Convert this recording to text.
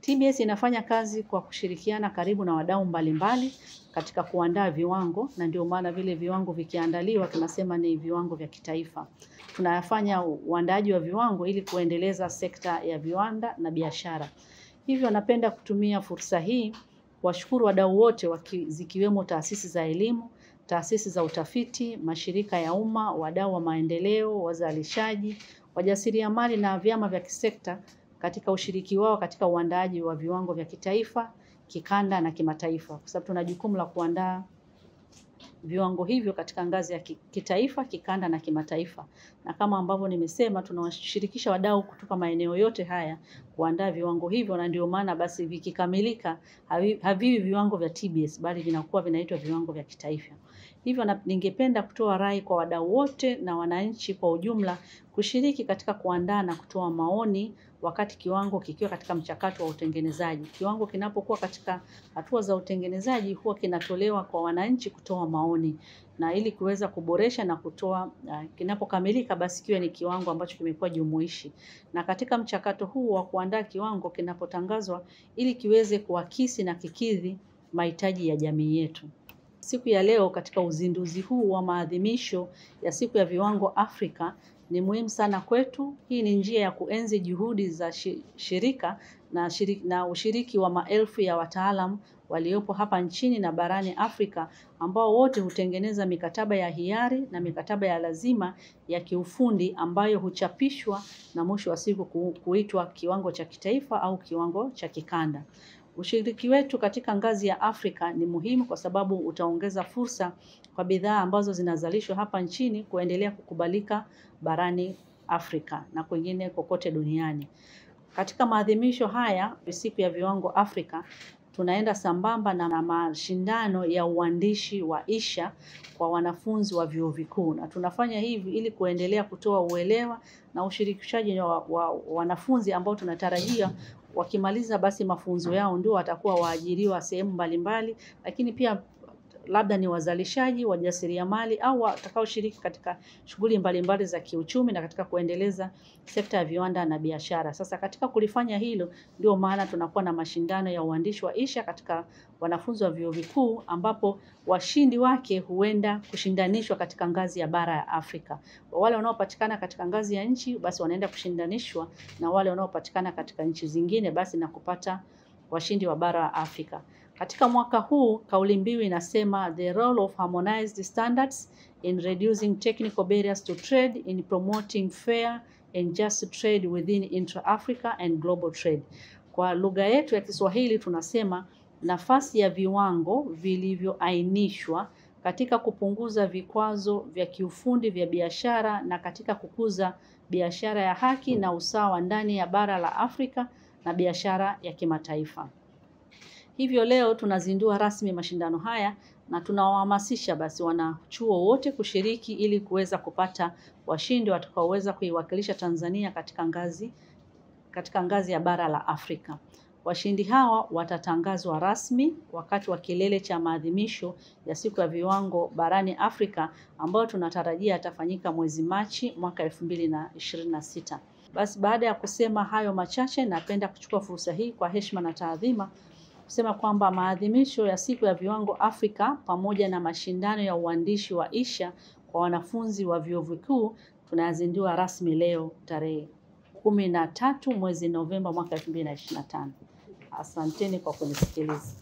TBS inafanya kazi kwa kushirikiana karibu na wadau mbalimbali katika kuandaa viwango, na ndio maana vile viwango vikiandaliwa tunasema ni viwango vya kitaifa. Tunayafanya uandaaji wa viwango ili kuendeleza sekta ya viwanda na biashara. Hivyo napenda kutumia fursa hii kuwashukuru wadau wote zikiwemo taasisi za elimu, taasisi za utafiti, mashirika ya umma, wadau wa maendeleo, wazalishaji, wajasiriamali na vyama vya kisekta katika ushiriki wao katika uandaaji wa viwango vya kitaifa, kikanda na kimataifa. Kwa sababu tuna jukumu la kuandaa viwango hivyo katika ngazi ya kitaifa, kikanda na kimataifa. Na kama ambavyo nimesema, tunawashirikisha wadau kutoka maeneo yote haya kuandaa viwango hivyo, na ndio maana basi vikikamilika haviwi viwango vya TBS bali vinakuwa vinaitwa viwango vya kitaifa. Hivyo ningependa kutoa rai kwa wadau wote na wananchi kwa ujumla kushiriki katika kuandaa na kutoa maoni wakati kiwango kikiwa katika mchakato wa utengenezaji. Kiwango kinapokuwa katika hatua za utengenezaji huwa kinatolewa kwa wananchi kutoa maoni, na ili kuweza kuboresha na kutoa kinapokamilika basi kiwe ni kiwango ambacho kimekuwa jumuishi. Na katika mchakato huu wa kuandaa kiwango kinapotangazwa ili kiweze kuakisi na kikidhi mahitaji ya jamii yetu. Siku ya leo katika uzinduzi huu wa maadhimisho ya siku ya viwango Afrika ni muhimu sana kwetu. Hii ni njia ya kuenzi juhudi za shirika na ushiriki wa maelfu ya wataalamu waliopo hapa nchini na barani Afrika, ambao wote hutengeneza mikataba ya hiari na mikataba ya lazima ya kiufundi ambayo huchapishwa na mwisho wa siku kuitwa kiwango cha kitaifa au kiwango cha kikanda. Ushiriki wetu katika ngazi ya Afrika ni muhimu kwa sababu utaongeza fursa kwa bidhaa ambazo zinazalishwa hapa nchini kuendelea kukubalika barani Afrika na kwingine kokote duniani. Katika maadhimisho haya siku ya viwango Afrika, tunaenda sambamba na mashindano ya uandishi wa insha kwa wanafunzi wa vyuo vikuu, na tunafanya hivi ili kuendelea kutoa uelewa na ushirikishaji wa wanafunzi ambao tunatarajia wakimaliza basi mafunzo yao ndio watakuwa waajiriwa sehemu mbalimbali, lakini pia labda ni wazalishaji, wajasiriamali au watakaoshiriki katika shughuli mbalimbali za kiuchumi na katika kuendeleza sekta ya viwanda na biashara. Sasa katika kulifanya hilo ndio maana tunakuwa na mashindano ya uandishi wa insha katika wanafunzi wa vyuo vikuu, ambapo washindi wake huenda kushindanishwa katika ngazi ya bara ya Afrika. Wale wanaopatikana katika ngazi ya nchi basi wanaenda kushindanishwa na wale wanaopatikana katika nchi zingine basi na kupata washindi wa bara ya Afrika. Katika mwaka huu kauli mbiu inasema the role of harmonized standards in reducing technical barriers to trade, in promoting fair and just trade within intra-Africa and global trade. Kwa lugha yetu ya Kiswahili tunasema nafasi ya viwango vilivyoainishwa katika kupunguza vikwazo vya kiufundi vya biashara na katika kukuza biashara ya haki na usawa ndani ya bara la Afrika na biashara ya kimataifa. Hivyo leo tunazindua rasmi mashindano haya na tunawahamasisha basi wanachuo wote kushiriki ili kuweza kupata washindi watakaoweza kuiwakilisha Tanzania katika ngazi ya bara la Afrika. Washindi hawa watatangazwa rasmi wakati wa kilele cha maadhimisho ya siku ya viwango barani Afrika ambayo tunatarajia yatafanyika mwezi Machi mwaka 2026. Basi baada ya kusema hayo machache, napenda kuchukua fursa hii kwa heshima na taadhima kusema kwamba maadhimisho ya siku ya viwango Afrika pamoja na mashindano ya uandishi wa insha kwa wanafunzi wa vyuo vikuu tunayazindua rasmi leo tarehe 13 mwezi Novemba mwaka 2025. Asanteni kwa kunisikiliza.